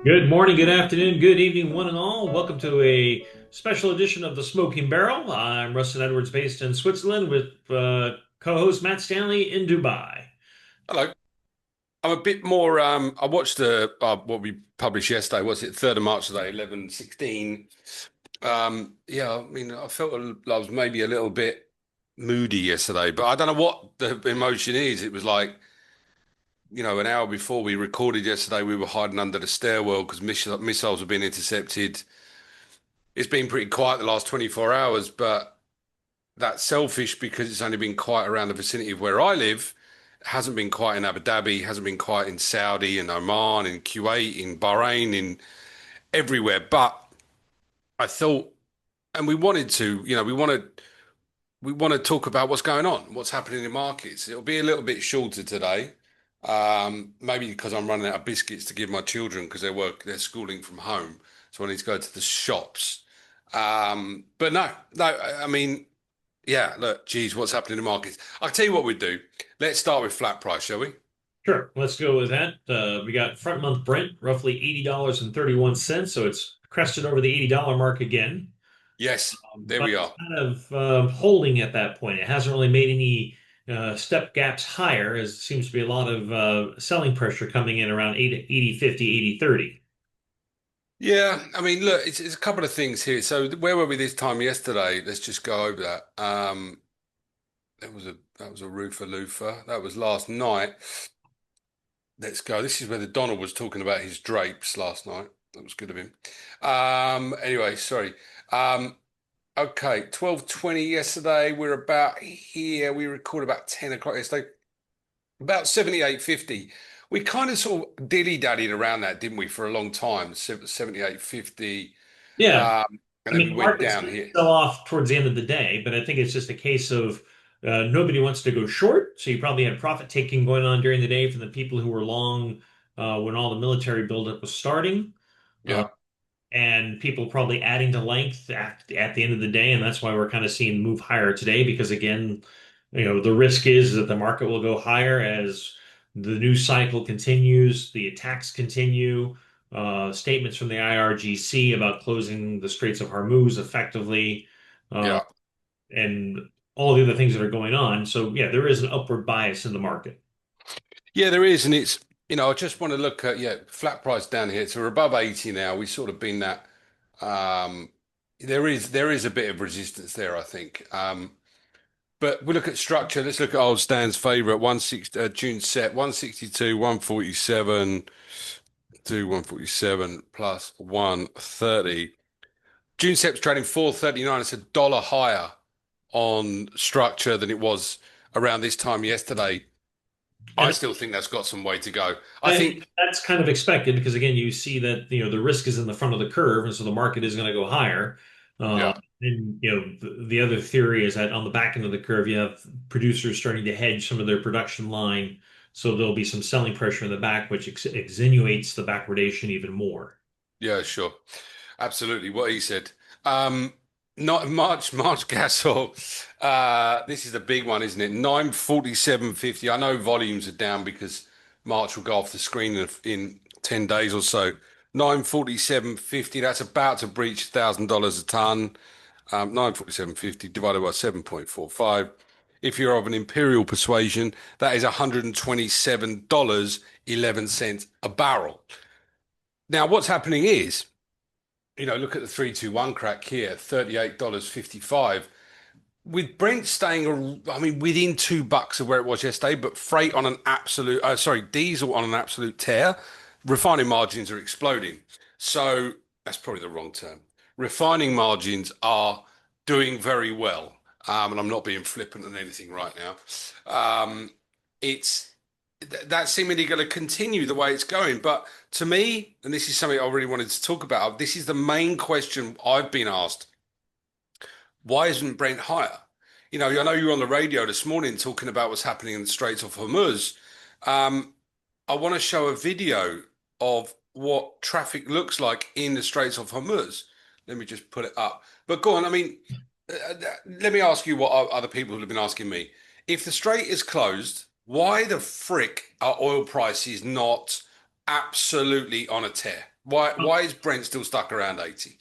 Good morning, good afternoon, good evening, one and all. Welcome to a special edition of the Smoking Barrel. I'm Rustin Edwards, based in Switzerland, with co-host Matt Stanley in Dubai. Hello. I'm a bit more. I watched the what we published yesterday. Was it 3rd of March today, 11:16? Yeah, I mean, I felt I was maybe a little bit moody yesterday, but I don't know what the emotion is. It was like, an hour before we recorded yesterday, we were hiding under the stairwell because missiles were being intercepted. It's been pretty quiet the last 24 hours, but that's selfish because it's only been quiet around the vicinity of where I live. It hasn't been quiet in Abu Dhabi, hasn't been quiet in Saudi, in Oman, in Kuwait, in Bahrain, in everywhere. But I thought, and we wanted to, we want to talk about what's going on, what's happening in markets. It'll be a little bit shorter today, maybe because I'm running out of biscuits to give my children because they're schooling from home, so I need to go to the shops. But no, no, I mean. Yeah, look, geez, what's happening in the markets? I'll tell you what we do. Let's start with flat price, shall we? Sure, let's go with that. We got front month Brent, roughly $80.31, so it's crested over the $80 mark again. Yes, there But we it's are. kind of holding at that point. It hasn't really made any step gaps higher, as there seems to be a lot of selling pressure coming in around 80, 50, 80, 30. Yeah, I mean, look, it's a couple of things here. So where were we this time yesterday? Let's just go over that. That was a roofer loofer. That was last night. Let's go. This is where the Donald was talking about his drapes last night. That was good of him. Anyway, sorry. Um, okay, 12:20 yesterday. We're about here. We recorded about 10 o'clock yesterday. About 78.50. We kind of sort of dilly-dallied around that, didn't we, for a long time? 78.50. Yeah, Um, I and then mean, we the went market's down going to here. sell off towards the end of the day, but I think it's just a case of nobody wants to go short. So you probably had profit taking going on during the day from the people who were long when all the military buildup was starting, uh, Yeah, and people probably adding to length at the end of the day. And that's why we're kind of seeing the move higher today, because again, the risk is that the market will go higher as the news cycle continues, the attacks continue, statements from the IRGC about closing the Straits of Hormuz effectively, uh, yeah. and all the other things that are going on. So yeah, there is an upward bias in the market. Yeah, there is. And I just want to look at, yeah, flat price down here. So we're above 80 now. We've sort of been that. Um, there is a bit of resistance there, I think. But we look at structure. Let's look at old Stan's favorite, 160, June set, 162, 147. Do 147 plus 130. June SEP's trading 439. It's $1 higher on structure than it was around this time yesterday. I And still think that's got some way to go. I And think, that's kind of expected because again, you see that the risk is in the front of the curve, and so the market is going to go higher. yeah, And the other theory is that on the back end of the curve, you have producers starting to hedge some of their production line, so there'll be some selling pressure in the back, which extenuates the backwardation even more. yeah, sure. Absolutely. What he said. Um, not March Gasol. This is the big one, isn't it? 947.50. I know volumes are down because March will go off the screen in 10 days or so. 947.50. That's about to breach $1,000 a ton. 947.50 divided by 7.45. If you're of an imperial persuasion, that is $127.11 a barrel. Now, what's happening is, look at the 321 crack here, $38.55. With Brent staying, I mean, within $2 of where it was yesterday, but freight on an absolute, sorry, diesel on an absolute tear, refining margins are exploding. So that's probably the wrong term. Refining margins are doing very well. And I'm not being flippant on anything right now. It's that's seemingly going to continue the way it's going. But to me, and this is something I really wanted to talk about, this is the main question I've been asked. Why isn't Brent higher? I know you were on the radio this morning talking about what's happening in the Straits of Hormuz. Um, I want to show a video of what traffic looks like in the Straits of Hormuz. Let me just put it up. But go on, I mean, let me ask you what other people have been asking me. If the strait is closed, why the frick are oil prices not absolutely on a tear? Why is Brent still stuck around 80?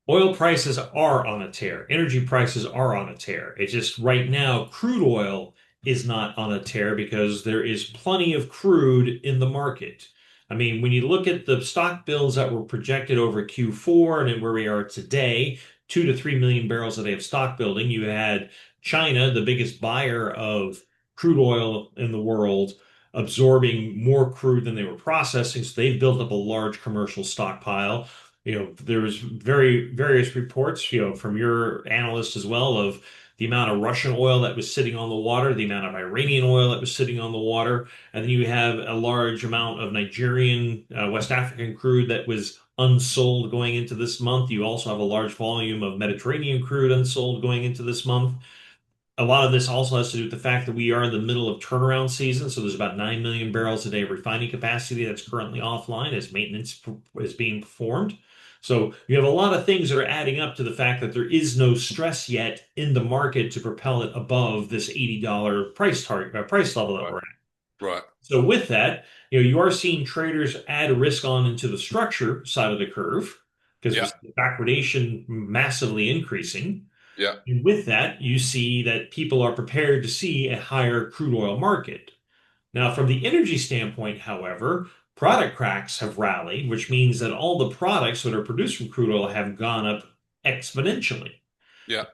Oil prices are on a tear. Energy prices are on a tear. It's just right now, crude oil is not on a tear because there is plenty of crude in the market. I mean, when you look at the stock builds that were projected over Q4 and where we are today, 2 to 3 million barrels a day of stock building, you had China, the biggest buyer of crude oil in the world, absorbing more crude than they were processing. So they've built up a large commercial stockpile. There was various reports, from your analyst as well, of the amount of Russian oil that was sitting on the water, the amount of Iranian oil that was sitting on the water, and then you have a large amount of Nigerian, West African crude that was unsold going into this month. You also have a large volume of Mediterranean crude unsold going into this month. A lot of this also has to do with the fact that we are in the middle of turnaround season. So there's about 9 million barrels a day of refining capacity that's currently offline as maintenance is being performed. So you have a lot of things that are adding up to the fact that there is no stress yet in the market to propel it above this $80 price target, price level that Right, we're at. right. So with that, you are seeing traders add risk on into the structure side of the curve because we Yeah, see backwardation massively increasing. yeah, And with that, you see that people are prepared to see a higher crude oil market. Now, from the energy standpoint, however, product cracks have rallied, which means that all the products that are produced from crude oil have gone up exponentially. yeah,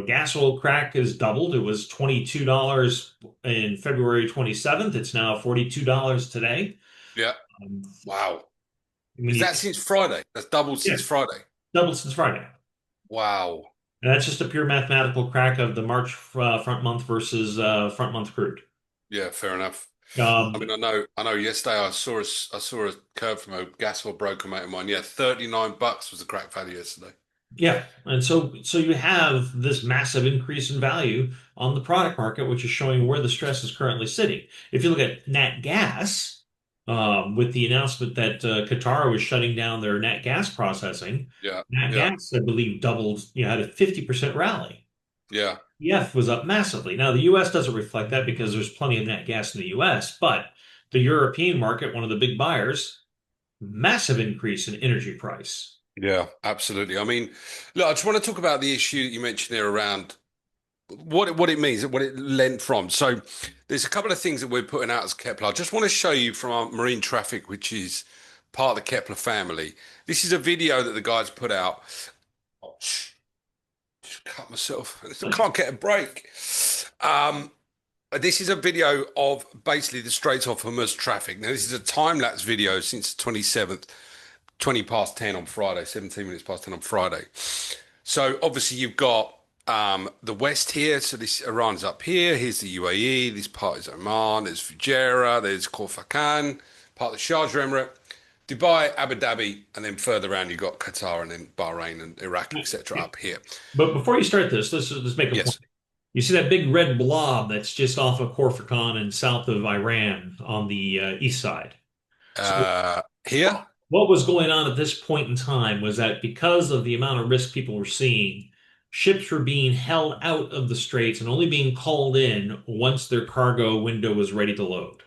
Gas oil crack has doubled. It was $22 in February 27th. It's now $42 today. yeah. Um, Wow. I mean, Is that since Friday? That's doubled yeah, since Friday. doubled since Friday. Wow. And that's just a pure mathematical crack of the March front month versus front month crude. Yeah, fair enough. I Um, mean, I know. Yesterday, I saw a curve from a gas or broker mate of mine. Yeah, $39 was the crack value yesterday. Yeah, and so you have this massive increase in value on the product market, which is showing where the stress is currently sitting. If you look at nat gas, with the announcement that Qatar was shutting down their nat gas processing, Yeah, nat yeah, gas, I believe, doubled. Had a 50% rally. yeah, EF was up massively. Now the U.S. doesn't reflect that because there's plenty of nat gas in the U.S., but the European market, one of the big buyers, massive increase in energy price. yeah. Absolutely. I mean, look, I just want to talk about the issue that you mentioned there around what it means, what it lent from. So, there's a couple of things that we're putting out as Kepler. I just want to show you from our marine traffic, which is part of the Kepler family. This is a video that the guys put out. Oh, just cut myself. I can't get a break. Um, this is a video of basically the Straits of Hormuz traffic. Now, this is a time-lapse video since the 27th, 20 past 10 on Friday, 17 minutes past 10 on Friday. So obviously you've got the West here. So this Iran's up here. Here's the UAE. This part is Oman. There's Fujairah. There's Khor Fakkan, part of the Sharjah Emirate. Dubai, Abu Dhabi, and then further around you've got Qatar and then Bahrain and Iraq, etc. up here. But before you start this, let's make a point. Yes. You see that big red blob that's just off of Corfracan and south of Iran on the east side. So Here? what was going on at this point in time was that because of the amount of risk people were seeing, ships were being held out of the straits and only being called in once their cargo window was ready to load.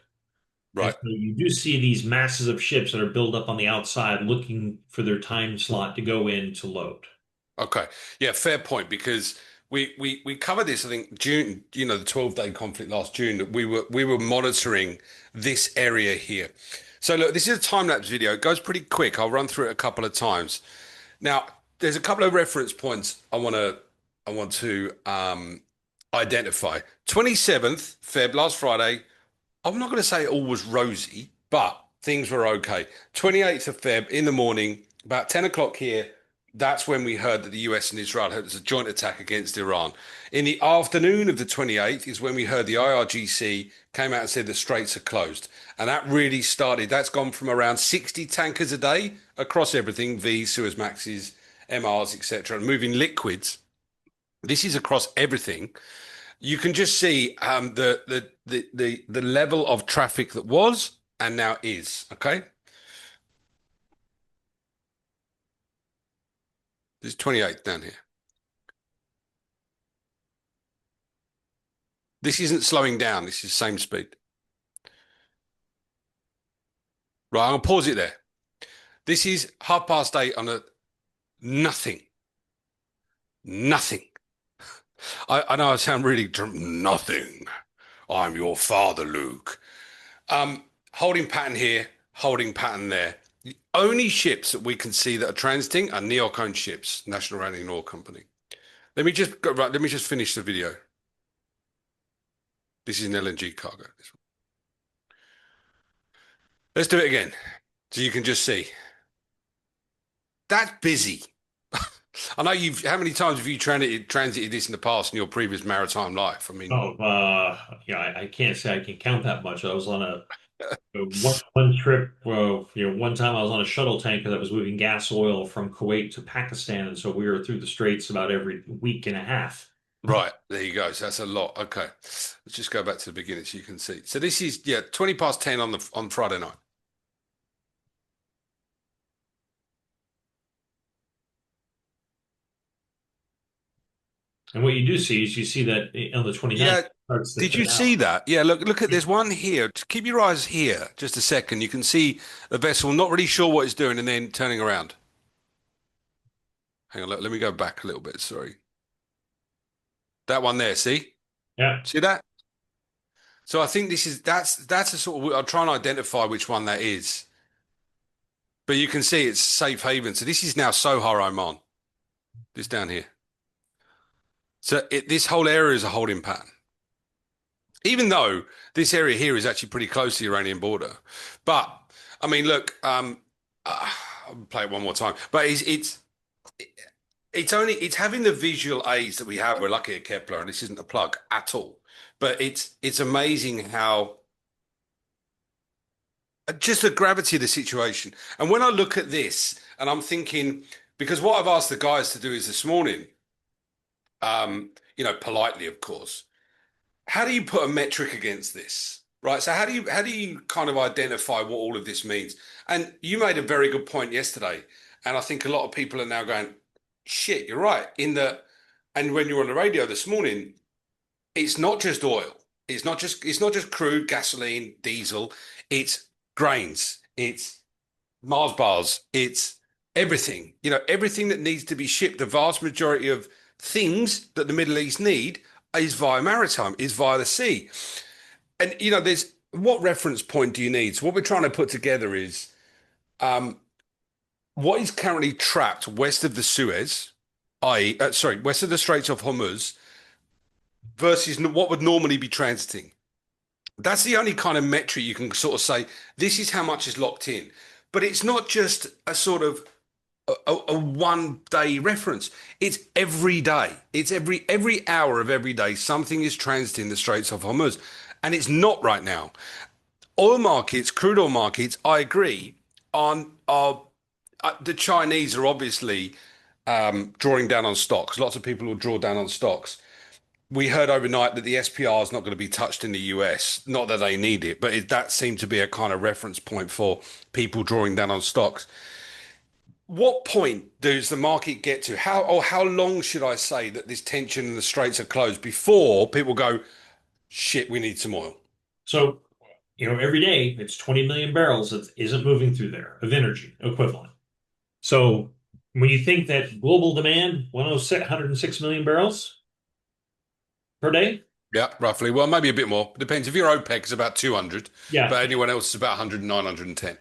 And Right. so you do see these masses of ships that are built up on the outside looking for their time slot to go in to load. Okay. Yeah, fair point because we covered this, I think June, the 12-day conflict last June that we were monitoring this area here. So look, this is a time-lapse video. It goes pretty quick. I'll run through it a couple of times. Now, there's a couple of reference points I want to identify. 27th Feb, last Friday, I'm not going to say it all was rosy, but things were okay. 28th of Feb in the morning, about 10 o'clock here, that's when we heard that the US and Israel had a joint attack against Iran. In the afternoon of the 28th is when we heard the IRGC came out and said the straits are closed. And that really started, that's gone from around 60 tankers a day across everything, V's, Suezmaxes, MRs, etc., and moving liquids. This is across everything. You can just see the level of traffic that was and now is. Okay, this is 28th down here. This isn't slowing down. This is same speed. Right, I'm gonna pause it there. This is 8:30 on a nothing, nothing. I know I sound really nothing. I'm your father, Luke. Holding pattern here, holding pattern there. The only ships that we can see that are transiting are Neocone ships, National Rallying Oil Company. Let me just go right. Let me just finish the video. This is an LNG cargo. Let's do it again, so you can just see. That's busy. I know you've. How many times have you transited this in the past in your previous maritime life? I mean, Oh, yeah, I can't say I can count that much. I was on one trip, one time I was on a shuttle tanker that was moving gas oil from Kuwait to Pakistan, and so we were through the Straits about every week and a half. right, there you go. So that's a lot. Okay. Let's just go back to the beginning so you can see. So this is, yeah, 20 past 10 on Friday night. And what you do see is you see that on the 29th Yeah. it starts to Did you thin see out. that? Yeah, look at there's one here. Just keep your eyes here just a second. You can see the vessel not really sure what it's doing and then turning around. Hang on, let me go back a little bit. Sorry. That one there, see? Yeah. See that? So I think that's a sort of I'll try and identify which one that is. But you can see it's safe haven. So this is now Sohar Oman. This down here. So this whole area is a holding pattern. Even though this area here is actually pretty close to the Iranian border. But I mean, look, I'll play it one more time. But it's having the visual aids that we have. We're lucky at Kepler, and this isn't a plug at all. But it's amazing how just the gravity of the situation. And when I look at this, and I'm thinking, because what I've asked the guys to do is this morning, politely, of course. How do you put a metric against this? Right. So how do you kind of identify what all of this means? And you made a very good point yesterday. And I think a lot of people are now going, shit, you're right. And when you were on the radio this morning, it's not just oil. It's not just crude, gasoline, diesel. It's grains. It's Mars bars. It's everything. Everything that needs to be shipped. The vast majority of things that the Middle East need is via maritime, is via the sea. And there's what reference point do you need? So what we're trying to put together is what is currently trapped west of the Suez, i.e., sorry, west of the Straits of Hormuz, versus what would normally be transiting. That's the only kind of metric you can sort of say this is how much is locked in. But it's not just a sort of a 1 day reference. It's every day. It's every hour of every day. Something is transiting the Straits of Hormuz, and it's not right now. Oil markets, crude oil markets, I agree. On are The Chinese are obviously drawing down on stocks. Lots of people will draw down on stocks. We heard overnight that the SPR is not going to be touched in the US. Not that they need it, but that seemed to be a kind of reference point for people drawing down on stocks. What point does the market get to? How long should I say that this tension in the straits are closed before people go, shit, we need some oil? So, every day it's 20 million barrels that isn't moving through there of energy equivalent. So when you think that global demand, 106 million barrels per day, Yeah, roughly. Well, maybe a bit more. Depends. If you're OPEC, it's about 200, yeah. but anyone else is about 109, 110.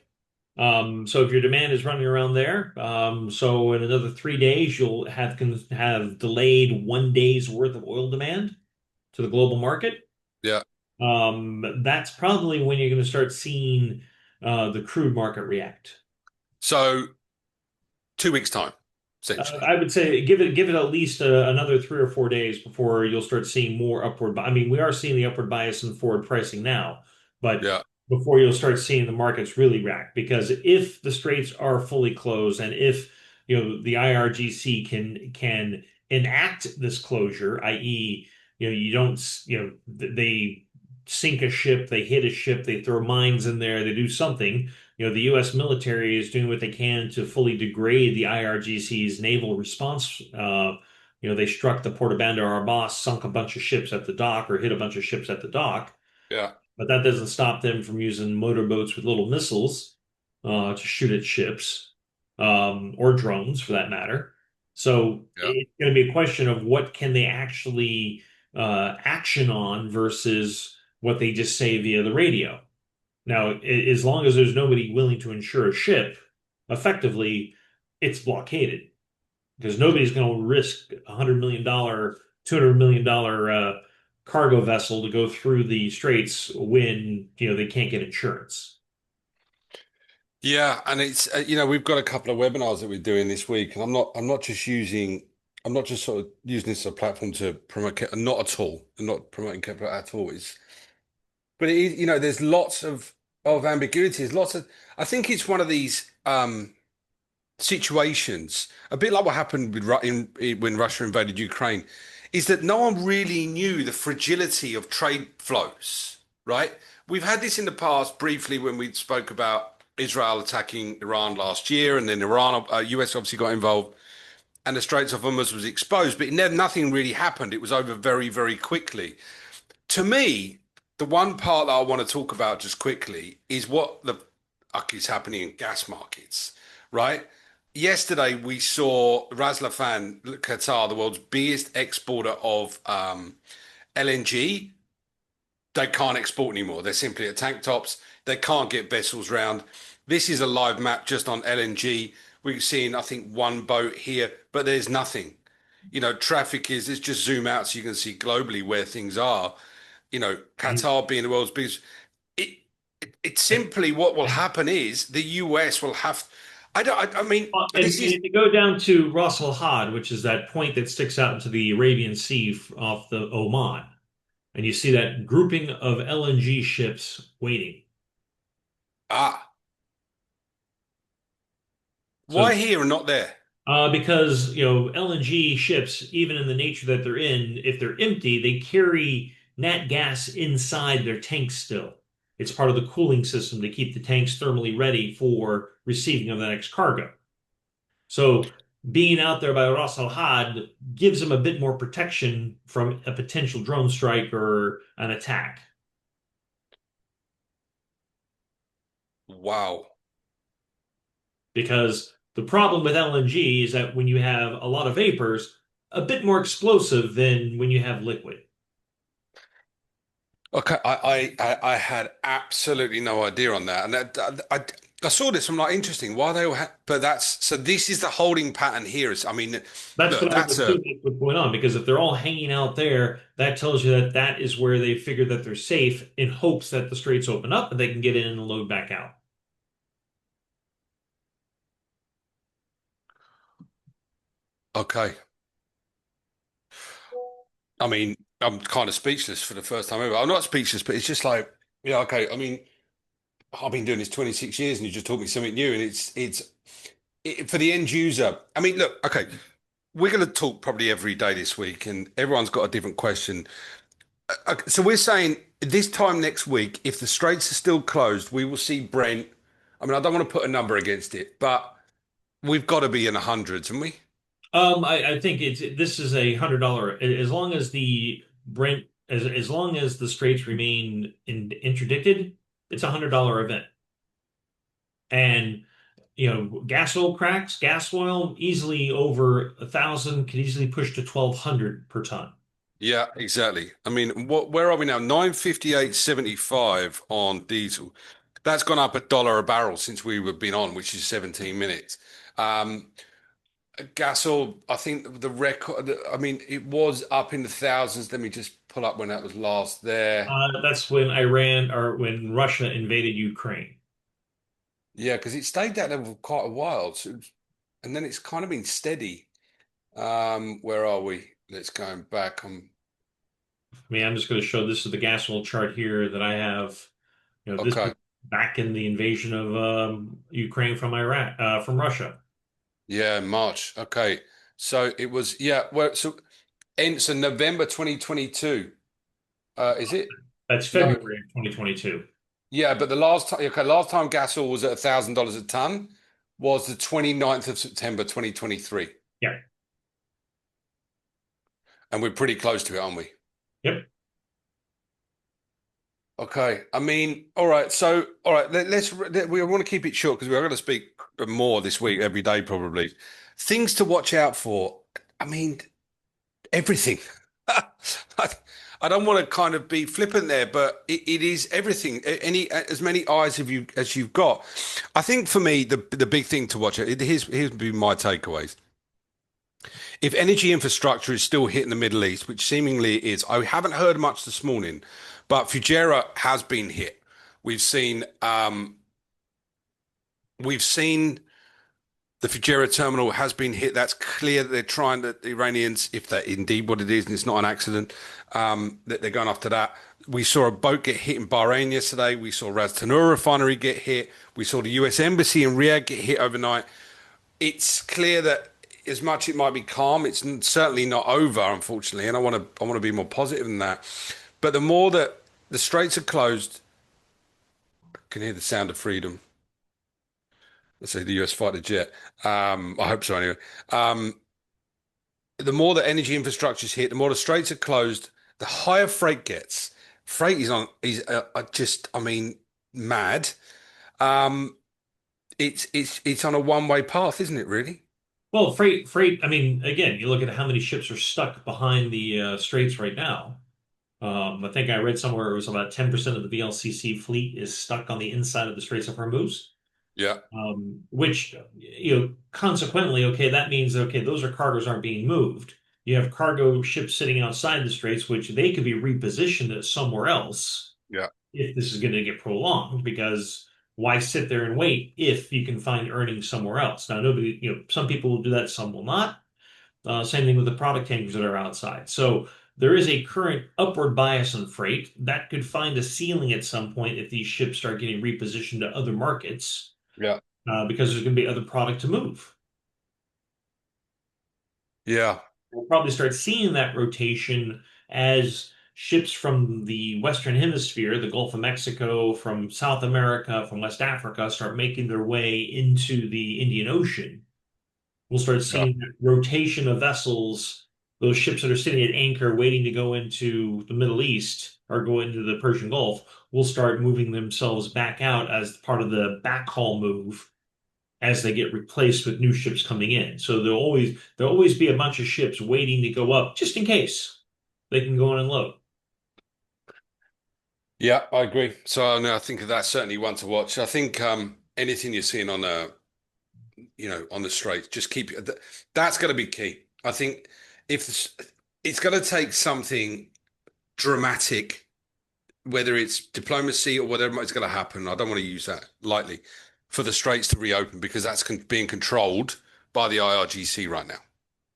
So if your demand is running around there, so in another 3 days, you'll have delayed 1 day's worth of oil demand to the global market. Yeah. That's probably when you're going to start seeing the crude market react. So 2 weeks time, essentially. I would say give it at least another 3 or 4 days before you'll start seeing more upward. I mean, we are seeing the upward bias in forward pricing now, but Yeah. before you'll start seeing the markets really react, because if the straits are fully closed and if the IRGC can enact this closure, i.e., you don't they sink a ship, they hit a ship, they throw mines in there, they do something. The U.S. military is doing what they can to fully degrade the IRGC's naval response. They struck the Port of Bandar Abbas, sunk a bunch of ships at the dock, or hit a bunch of ships at the dock. Yeah. But that doesn't stop them from using motorboats with little missiles to shoot at ships. or drones for that matter. So Yeah. it's going to be a question of what can they actually action on versus what they just say via the radio. Now, as long as there's nobody willing to insure a ship, effectively, it's blockaded because nobody's going to risk $100 million, $200 million cargo vessel to go through the straits when they can't get insurance. Yeah, and it's we've got a couple of webinars that we're doing this week, and I'm not just sort of using this as a platform to promote not at all, I'm not promoting capital at all. But it is, there's lots of ambiguities, lots of. I think it's one of these situations, a bit like what happened with when Russia invaded Ukraine, is that no one really knew the fragility of trade flows, right? We've had this in the past briefly when we spoke about Israel attacking Iran last year, and then US obviously got involved, and the Straits of Hormuz was exposed, but nothing really happened. It was over very, very quickly. To me, the one part that I want to talk about just quickly is what the fuck is happening in gas markets, right? Yesterday, we saw Ras Laffan, Qatar, the world's biggest exporter of LNG. They can't export anymore. They're simply at tank tops. They can't get vessels round. This is a live map just on LNG. We've seen, I think, one boat here, but there's nothing. Let's just zoom out so you can see globally where things are. And, Qatar being the world's biggest, it, it's simply what will happen is the US will have. I mean, and this is if you go down to Ras Al Had, which is that point that sticks out into the Arabian Sea off the Oman, and you see that grouping of LNG ships waiting. ah, So why here and not there? because LNG ships, even in the nature that they're in, if they're empty, they carry nat gas inside their tanks still. It's part of the cooling system to keep the tanks thermally ready for receiving of the next cargo. So being out there by Ras Al Had gives them a bit more protection from a potential drone strike or an attack. Wow. Because the problem with LNG is that when you have a lot of vapors, a bit more explosive than when you have liquid. Okay, I had absolutely no idea on that, and I saw this. I'm like, interesting. Why they all ha but that's so. This is the holding pattern here. I mean, That's look, what I would assume is what's going on because if they're all hanging out there, that tells you that that is where they figure that they're safe in hopes that the straits open up and they can get in and load back out. okay. I mean, I'm kind of speechless for the first time ever. I'm not speechless, but it's just like, yeah, okay. I mean, I've been doing this 26 years, and you just taught me something new, and for the end user. I mean, look, okay, we're going to talk probably every day this week, and everyone's got a different question. Okay, so we're saying this time next week, if the straits are still closed, we will see Brent. I mean, I don't want to put a number against it, but we've got to be in the hundreds, haven't we? I think this is $100 as long as the Brent as long as the straits remain interdicted, it's $100 event. And gas oil cracks, gas oil easily over 1,000, could easily push to 1,200 per ton. Yeah, exactly. I mean, where are we now? 958.75 on diesel. That's gone up $1 a barrel since we've been on, which is 17 minutes. Um, Gas oil, I think the record, I mean, it was up in the thousands. Let me just pull up when that was last there. That's when Iran or when Russia invaded Ukraine. Yeah, because it stayed that level for quite a while. And then it's kind of been steady. Where are we? Let's go back. I mean, I'm just going to show this is the gas oil chart here that I have. This is Okay. back in the invasion of Ukraine from Iraq, from Russia. Yeah, March. Okay. So it was, yeah, well, so November 2022. Is it? That's No. February of 2022. Yeah, but the last time, okay, last time gas oil was at $1,000 a ton was the 29th of September 2023. Yeah. And we're pretty close to it, aren't we? Yep. Okay. I mean, all right. So, all right, we want to keep it short because we're going to speak more this week, every day probably. Things to watch out for. I mean, everything. I, I don't want to kind of be flippant there, but it is everything. As many eyes as you've got. I think for me, the big thing to watch. Here's be my takeaways. If energy infrastructure is still hitting the Middle East, which seemingly it is, I haven't heard much this morning, but Fujairah has been hit. We've seen we've seen the Fujairah terminal has been hit. That's clear that they're trying that the Iranians, if that indeed what it is, and it's not an accident, that they're going after that. We saw a boat get hit in Bahrain yesterday. We saw Ras Tanura refinery get hit. We saw the US embassy in Riyadh get hit overnight. It's clear that as much it might be calm, it's certainly not over, unfortunately. And I want to be more positive than that. But the more that the straits are closed, I can hear the sound of freedom. Let's say the US fighter jet. I hope so anyway. Um, the more that energy infrastructure is hit, the more the straits are closed, the higher freight gets. Freight is just, I mean, mad. Um, it's on a one-way path, isn't it, really? Well, freight. I mean, again, you look at how many ships are stuck behind the straits right now. I think I read somewhere it was about 10% of the VLCC fleet is stuck on the inside of the Straits of Hormuz. Yeah, Which, consequently, okay, that means, okay, those are cargoes aren't being moved. You have cargo ships sitting outside the straits, which they could be repositioned somewhere else yeah, if this is going to get prolonged, because why sit there and wait if you can find earnings somewhere else? Now, nobody, some people will do that, some will not. Same thing with the product tankers that are outside. So there is a current upward bias on freight that could find a ceiling at some point if these ships start getting repositioned to other markets, yeah, because there's going to be other product to move. yeah, We'll probably start seeing that rotation as ships from the Western Hemisphere, the Gulf of Mexico, from South America, from West Africa, start making their way into the Indian Ocean. We'll start yeah. seeing that rotation of vessels, those ships that are sitting at anchor waiting to go into the Middle East or go into the Persian Gulf, will start moving themselves back out as part of the backhaul move as they get replaced with new ships coming in. So there'll always be a bunch of ships waiting to go up just in case they can go in and load. Yeah, I agree. So no, I think that's certainly one to watch. I think anything you're seeing on on the straight, just keep it. That's going to be key. I think if it's going to take something dramatic, whether it's diplomacy or whatever is going to happen. I don't want to use that lightly for the straits to reopen because that's being controlled by the IRGC right now.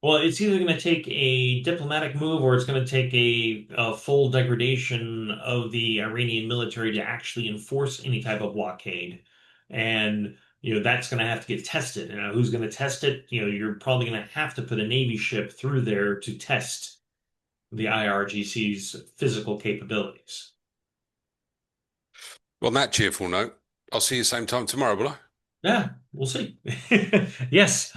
Well, it's either going to take a diplomatic move or it's going to take a full degradation of the Iranian military to actually enforce any type of blockade. And, that's going to have to get tested. And who's going to test it? You're probably going to have to put a Navy ship through there to test the IRGC's physical capabilities. Well, on that cheerful note, I'll see you same time tomorrow, will I? Yeah, we'll see. Yes,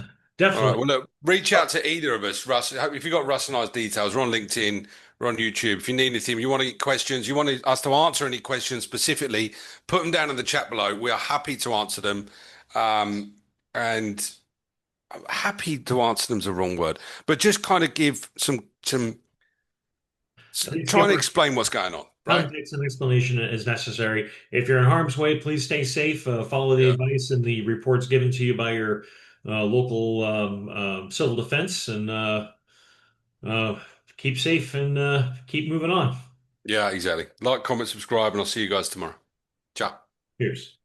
All right. definitely. Well, look, reach out to either of us, Russ. If you've got Russ and I's details, we're on LinkedIn, we're on YouTube. If you need anything, you want to get questions, you want us to answer any questions specifically, put them down in the chat below. We are happy to answer them. And happy to answer them is a wrong word, but just kind of give At least try give and our explain what's going on, right? context and explanation as necessary. If you're in harm's way, please stay safe. Follow the Yeah. advice and the reports given to you by your local civil defense, and uh, keep safe and keep moving on. Yeah, exactly. Like, comment, subscribe, and I'll see you guys tomorrow. Ciao. Cheers.